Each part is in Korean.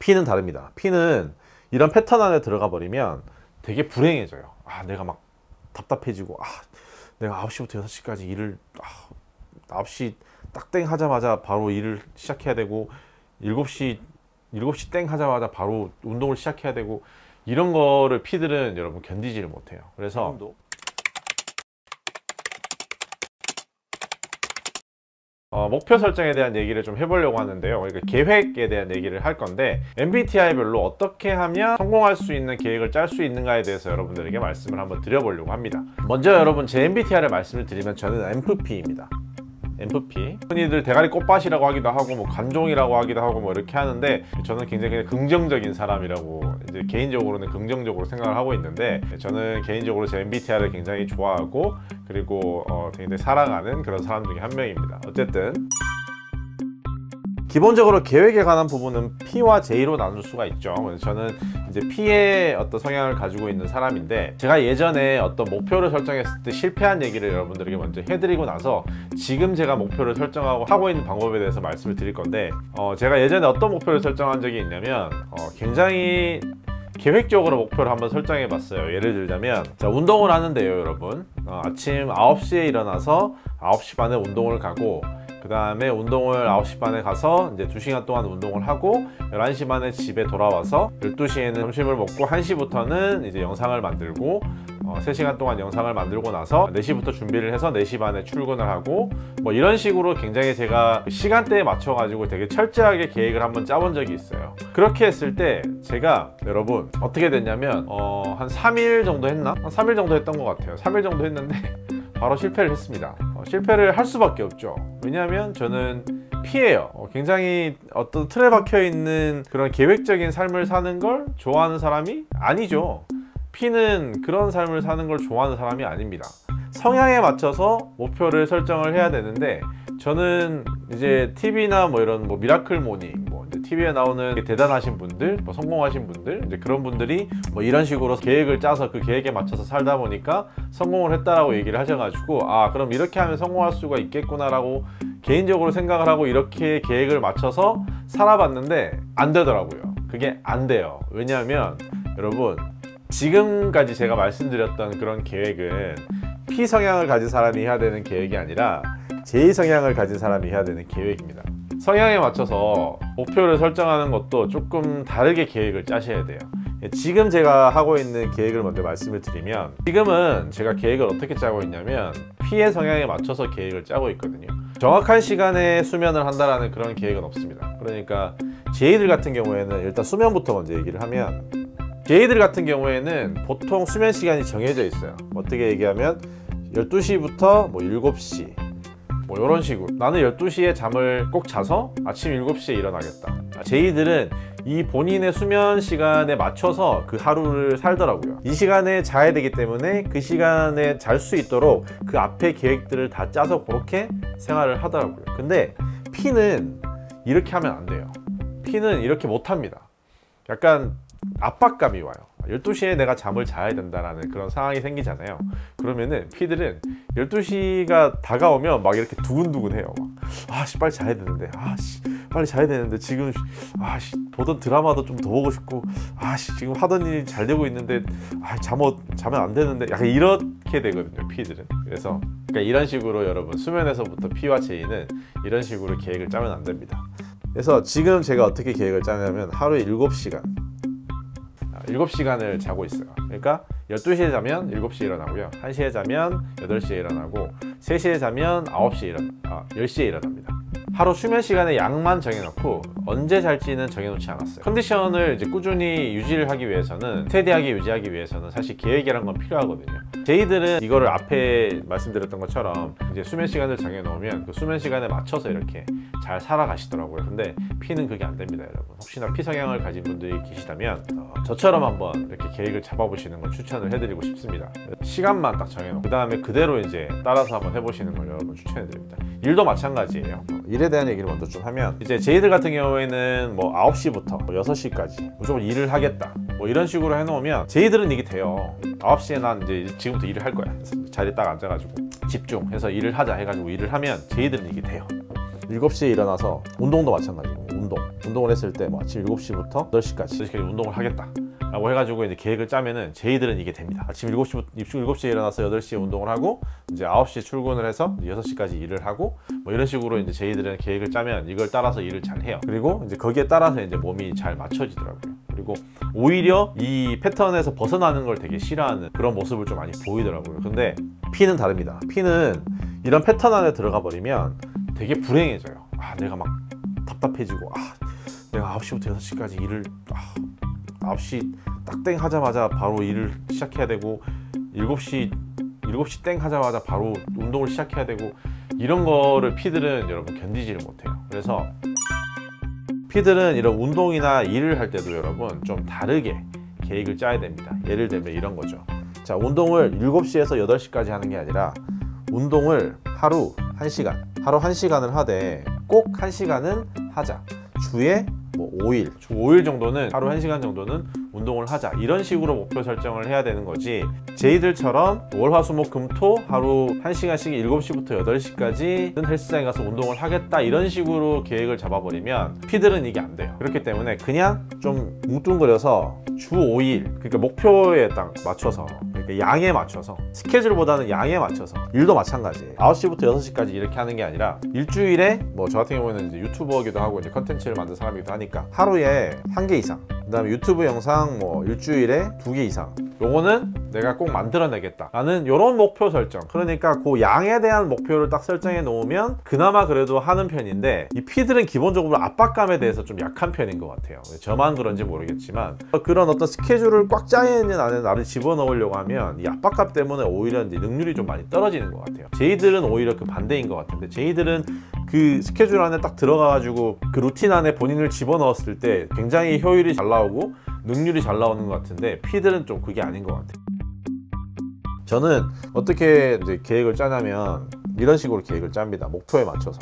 P는 다릅니다. P는 이런 패턴 안에 들어가 버리면 되게 불행해져요. 내가 막 답답해지고, 내가 9시부터 6시까지 일을 9시 딱 땡 하자마자 바로 일을 시작해야 되고, 7시 땡 하자마자 바로 운동을 시작해야 되고, 이런 거를 P들은 여러분 견디지를 못해요. 그래서 목표 설정에 대한 얘기를 좀 해보려고 하는데요. 그러니까 계획에 대한 얘기를 할 건데, MBTI별로 어떻게 하면 성공할 수 있는 계획을 짤 수 있는가에 대해서 여러분들에게 말씀을 한번 드려보려고 합니다. 먼저 여러분, 제 MBTI를 말씀을 드리면 저는 MFP입니다. MFP, 흔히들 대가리 꽃밭이라고 하기도 하고 뭐 관종이라고 하기도 하고 뭐 이렇게 하는데, 저는 굉장히 긍정적인 사람이라고 이제 개인적으로는 긍정적으로 생각을 하고 있는데, 저는 개인적으로 제 MBTI를 굉장히 좋아하고, 그리고 굉장히 사랑하는 그런 사람 중에 한 명입니다. 어쨌든 기본적으로 계획에 관한 부분은 P와 J로 나눌 수가 있죠. 그래서 저는 이제 P의 어떤 성향을 가지고 있는 사람인데, 제가 예전에 어떤 목표를 설정했을 때 실패한 얘기를 여러분들에게 먼저 해드리고 나서 지금 제가 목표를 설정하고 하고 있는 방법에 대해서 말씀을 드릴 건데, 제가 예전에 어떤 목표를 설정한 적이 있냐면, 굉장히 계획적으로 목표를 한번 설정해 봤어요. 예를 들자면, 자, 운동을 하는데요 여러분, 아침 9시에 일어나서 9시 반에 운동을 가고, 그 다음에 운동을 9시 반에 가서 이제 2시간 동안 운동을 하고, 11시 반에 집에 돌아와서 12시에는 점심을 먹고, 1시부터는 이제 영상을 만들고, 3시간 동안 영상을 만들고 나서 4시부터 준비를 해서 4시 반에 출근을 하고, 뭐 이런 식으로 굉장히 제가 시간대에 맞춰 가지고 되게 철저하게 계획을 한번 짜본 적이 있어요. 그렇게 했을 때 제가 여러분 어떻게 됐냐면, 한 3일 정도 했나? 한 3일 정도 했던 것 같아요. 3일 정도 했는데 바로 실패를 했습니다. 실패를 할 수밖에 없죠. 왜냐하면 저는 P예요. 굉장히 어떤 틀에 박혀 있는 그런 계획적인 삶을 사는 걸 좋아하는 사람이 아니죠. P는 그런 삶을 사는 걸 좋아하는 사람이 아닙니다. 성향에 맞춰서 목표를 설정을 해야 되는데, 저는 이제 TV나 뭐 이런 뭐 미라클 모닝, 뭐 이제 TV에 나오는 대단하신 분들, 뭐 성공하신 분들, 이제 그런 분들이 뭐 이런 식으로 계획을 짜서 그 계획에 맞춰서 살다 보니까 성공을 했다라고 얘기를 하셔가지고, 그럼 이렇게 하면 성공할 수가 있겠구나라고 개인적으로 생각을 하고 이렇게 계획을 맞춰서 살아봤는데 안 되더라고요. 그게 안 돼요. 왜냐하면 여러분, 지금까지 제가 말씀드렸던 그런 계획은 P 성향을 가진 사람이 해야 되는 계획이 아니라 J 성향을 가진 사람이 해야 되는 계획입니다. 성향에 맞춰서 목표를 설정하는 것도 조금 다르게 계획을 짜셔야 돼요. 지금 제가 하고 있는 계획을 먼저 말씀을 드리면, 지금은 제가 계획을 어떻게 짜고 있냐면 P의 성향에 맞춰서 계획을 짜고 있거든요. 정확한 시간에 수면을 한다라는 그런 계획은 없습니다. 그러니까 J들 같은 경우에는, 일단 수면부터 먼저 얘기를 하면, J들 같은 경우에는 보통 수면 시간이 정해져 있어요. 어떻게 얘기하면 12시부터 뭐 7시 뭐 이런 식으로, 나는 12시에 잠을 꼭 자서 아침 7시에 일어나겠다. J들은 이 본인의 수면 시간에 맞춰서 그 하루를 살더라고요. 이 시간에 자야 되기 때문에 그 시간에 잘 수 있도록 그 앞에 계획들을 다 짜서 그렇게 생활을 하더라고요. 근데 P는 이렇게 하면 안 돼요. P는 이렇게 못 합니다. 약간 압박감이 와요. 12시에 내가 잠을 자야 된다라는 그런 상황이 생기잖아요. 그러면은 P들은 12시가 다가오면 막 이렇게 두근두근해요. 빨리 자야 되는데, 빨리 자야 되는데, 지금 보던 드라마도 좀 더 보고 싶고, 지금 하던 일이 잘 되고 있는데 자면 안 되는데, 약간 이렇게 되거든요, P들은. 그래서 그러니까 이런 식으로 여러분, 수면에서부터 P와 J는 이런 식으로 계획을 짜면 안 됩니다. 그래서 지금 제가 어떻게 계획을 짜냐면, 하루에 7시간을 자고 있어요. 그러니까 12시에 자면 7시에 일어나고요, 1시에 자면 8시에 일어나고, 3시에 자면 10시에 일어납니다. 하루 수면 시간의 양만 정해놓고 언제 잘지는 정해놓지 않았어요. 컨디션을 이제 꾸준히 유지를 하기 위해서는, 스테디하게 유지하기 위해서는 사실 계획이란 건 필요하거든요. J들은 이거를 앞에 말씀드렸던 것처럼 이제 수면 시간을 정해놓으면 그 수면 시간에 맞춰서 이렇게 잘 살아가시더라고요. 근데 P는 그게 안 됩니다, 여러분. 혹시나 P 성향을 가진 분들이 계시다면 저처럼 한번 이렇게 계획을 잡아보시는 걸 추천을 해드리고 싶습니다. 시간만 딱 정해놓고 그 다음에 그대로 이제 따라서 한번 해보시는 걸 여러분 추천해드립니다. 일도 마찬가지예요. 일에 대한 얘기를 먼저 좀 하면, 이제 J들 같은 경우에는 뭐 9시부터 6시까지 무조건 일을 하겠다, 뭐 이런 식으로 해놓으면 J들은 이게 돼요. 9시에 난 이제 지금부터 일을 할 거야. 자리에 딱 앉아가지고 집중해서 일을 하자 해가지고 일을 하면 J들은 이게 돼요. 7시에 일어나서 운동도 마찬가지고, 운동 운동을 했을 때 뭐 아침 7시부터 8시까지 운동을 하겠다 라고 해가지고 이제 계획을 짜면은 제이들은 이게 됩니다. 아침 7시에 일어나서 8시에 운동을 하고 이제 9시에 출근을 해서 6시까지 일을 하고 뭐 이런 식으로 이제 제이들은 계획을 짜면 이걸 따라서 일을 잘 해요. 그리고 이제 거기에 따라서 이제 몸이 잘 맞춰지더라고요. 그리고 오히려 이 패턴에서 벗어나는 걸 되게 싫어하는 그런 모습을 좀 많이 보이더라고요. 근데 P는 다릅니다. P는 이런 패턴 안에 들어가 버리면 되게 불행해져요. 내가 막 답답해지고 내가 9시부터 6시까지 일을 9시 딱 땡 하자마자 바로 일을 시작해야 되고 7시 땡 하자마자 바로 운동을 시작해야 되고 이런 거를 P들은 여러분 견디지를 못해요. 그래서 P들은 이런 운동이나 일을 할 때도 여러분 좀 다르게 계획을 짜야 됩니다. 예를 들면 이런 거죠. 자, 운동을 7시에서 8시까지 하는 게 아니라 운동을 하루 1시간을 하되 꼭 1시간은 하자. 주에 뭐 5일, 주 5일 정도는 하루 1시간 정도는 운동을 하자. 이런 식으로 목표 설정을 해야 되는 거지. 제이들처럼 월화수목금토 하루 1시간씩 7시부터 8시까지는 헬스장에 가서 운동을 하겠다 이런 식으로 계획을 잡아버리면 P들은 이게 안 돼요. 그렇기 때문에 그냥 좀 뭉뚱그려서 주 5일, 그러니까 목표에 딱 맞춰서, 그러니까 양에 맞춰서, 스케줄보다는 양에 맞춰서, 일도 마찬가지예요. 9시부터 6시까지 이렇게 하는 게 아니라 일주일에 뭐 저 같은 경우에는 이제 유튜버기도 하고 이제 컨텐츠를 만든 사람이기도 하니까 하루에 1개 이상, 그 다음에 유튜브 영상 뭐 일주일에 2개 이상, 요거는 내가 꼭 만들어내겠다 라는 요런 목표 설정. 그러니까 그 양에 대한 목표를 딱 설정해 놓으면 그나마 그래도 하는 편인데, 이 P들은 기본적으로 압박감에 대해서 좀 약한 편인 것 같아요. 저만 그런지 모르겠지만 그런 어떤 스케줄을 꽉 짜여있는 안에 나를 집어넣으려고 하면 이 압박감 때문에 오히려 이제 능률이 좀 많이 떨어지는 것 같아요. 제이들은 오히려 그 반대인 것 같은데, 제이들은 그 스케줄 안에 딱 들어가가지고 그 루틴 안에 본인을 집어넣었을 때 굉장히 효율이 잘 나오고 능률이 잘 나오는 것 같은데, P들은 좀 그게 아닌 것 같아요. 저는 어떻게 이제 계획을 짜냐면 이런 식으로 계획을 짭니다. 목표에 맞춰서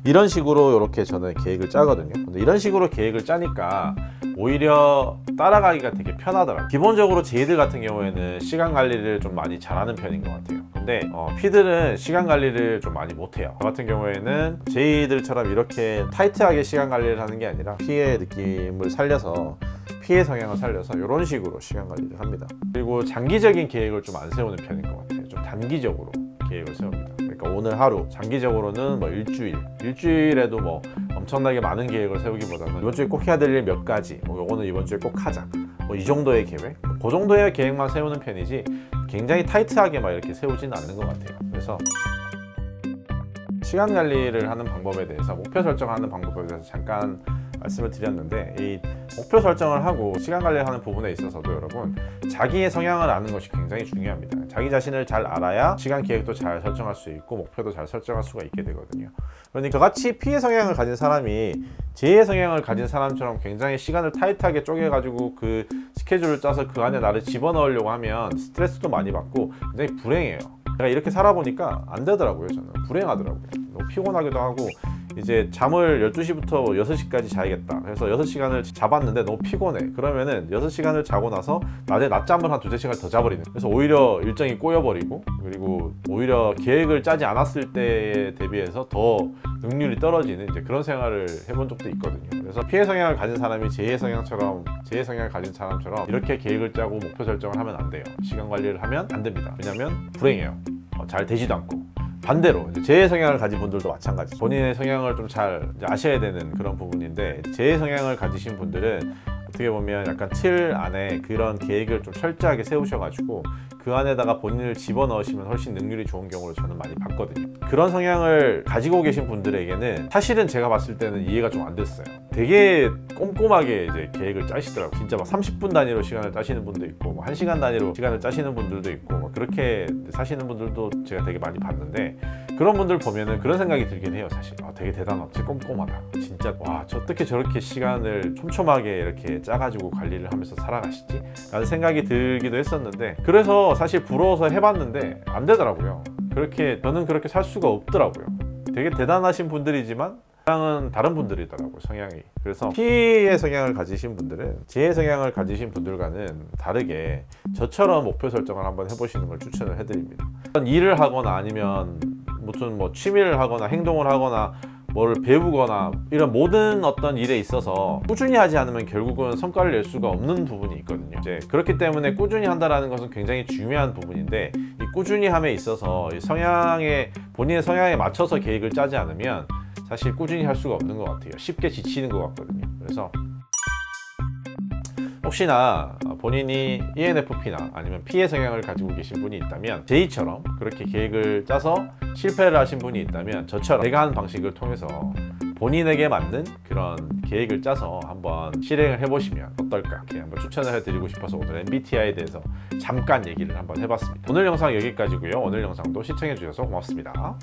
이런 식으로 이렇게 저는 계획을 짜거든요. 근데 이런 식으로 계획을 짜니까 오히려 따라가기가 되게 편하더라고요. 기본적으로 제이들 같은 경우에는 시간 관리를 좀 많이 잘하는 편인 것 같아요. 근데 P들은 시간 관리를 좀 많이 못해요. 저 같은 경우에는 제이들처럼 이렇게 타이트하게 시간 관리를 하는 게 아니라 P의 느낌을 살려서, P의 성향을 살려서 이런 식으로 시간 관리를 합니다. 그리고 장기적인 계획을 좀 안 세우는 편인 것 같아요. 좀 단기적으로 계획을 세웁니다. 그러니까 오늘 하루, 장기적으로는 뭐 일주일에도 뭐 엄청나게 많은 계획을 세우기보다는 이번 주에 꼭 해야 될 일 몇 가지, 뭐 요거는 이번 주에 꼭 하자, 뭐 이 정도의 계획, 그 정도의 계획만 세우는 편이지 굉장히 타이트하게 막 이렇게 세우지는 않는 것 같아요. 그래서 시간 관리를 하는 방법에 대해서, 목표 설정하는 방법에 대해서 잠깐 말씀을 드렸는데, 이 목표 설정을 하고 시간 관리를 하는 부분에 있어서도 여러분 자기의 성향을 아는 것이 굉장히 중요합니다. 자기 자신을 잘 알아야 시간 계획도 잘 설정할 수 있고 목표도 잘 설정할 수가 있게 되거든요. 그러니까 저같이 P의 성향을 가진 사람이 J의 성향을 가진 사람처럼 굉장히 시간을 타이트하게 쪼개가지고 그 스케줄을 짜서 그 안에 나를 집어넣으려고 하면 스트레스도 많이 받고 굉장히 불행해요. 제가 이렇게 살아보니까 안 되더라고요. 저는 불행하더라고요. 너무 피곤하기도 하고, 이제 잠을 12시부터 6시까지 자야겠다. 그래서 6시간을 잡았는데 너무 피곤해. 그러면은 6시간을 자고 나서 낮에 낮잠을 한 2~3시간 더 자버리는. 그래서 오히려 일정이 꼬여버리고, 그리고 오히려 계획을 짜지 않았을 때에 대비해서 더 능률이 떨어지는 이제 그런 생활을 해본 적도 있거든요. 그래서 P의 성향을 가진 사람이 J의 성향을 가진 사람처럼 이렇게 계획을 짜고 목표 설정을 하면 안 돼요. 시간 관리를 하면 안 됩니다. 왜냐면 불행해요. 잘 되지도 않고. 반대로 J의 성향을 가진 분들도 마찬가지, 본인의 성향을 좀 잘 아셔야 되는 그런 부분인데, J의 성향을 가지신 분들은 어떻게 보면 약간 틀 안에 그런 계획을 좀 철저하게 세우셔가지고 그 안에다가 본인을 집어넣으시면 훨씬 능률이 좋은 경우를 저는 많이 봤거든요. 그런 성향을 가지고 계신 분들에게는 사실은 제가 봤을 때는 이해가 좀 안 됐어요. 되게 꼼꼼하게 이제 계획을 짜시더라고요. 진짜 막 30분 단위로 시간을 짜시는 분도 있고, 뭐 1시간 단위로 시간을 짜시는 분들도 있고, 뭐 그렇게 사시는 분들도 제가 되게 많이 봤는데, 그런 분들 보면은 그런 생각이 들긴 해요. 사실 되게 대단하다, 진짜 꼼꼼하다, 진짜 와, 저 어떻게 저렇게 시간을 촘촘하게 이렇게 짜가지고 관리를 하면서 살아가시지? 라는 생각이 들기도 했었는데, 그래서 사실 부러워서 해봤는데 안 되더라고요. 저는 그렇게 살 수가 없더라고요. 되게 대단하신 분들이지만 성향은 다른 분들이더라고요, 성향이. 그래서 P의 성향을 가지신 분들은 J의 성향을 가지신 분들과는 다르게 저처럼 목표 설정을 한번 해보시는 걸 추천을 해드립니다. 일을 하거나 아니면 무슨 뭐 취미를 하거나 행동을 하거나 뭐를 배우거나 이런 모든 어떤 일에 있어서 꾸준히 하지 않으면 결국은 성과를 낼 수가 없는 부분이 있거든요. 이제 그렇기 때문에 꾸준히 한다라는 것은 굉장히 중요한 부분인데, 이 꾸준히 함에 있어서 이 본인의 성향에 맞춰서 계획을 짜지 않으면 사실 꾸준히 할 수가 없는 것 같아요. 쉽게 지치는 것 같거든요. 그래서 혹시나 본인이 ENFP나 아니면 P의 성향을 가지고 계신 분이 있다면, J처럼 그렇게 계획을 짜서 실패를 하신 분이 있다면 저처럼 제가 한 방식을 통해서 본인에게 맞는 그런 계획을 짜서 한번 실행을 해보시면 어떨까, 이렇게 한번 추천을 해드리고 싶어서 오늘 MBTI에 대해서 잠깐 얘기를 한번 해봤습니다. 오늘 영상 여기까지고요. 오늘 영상도 시청해주셔서 고맙습니다.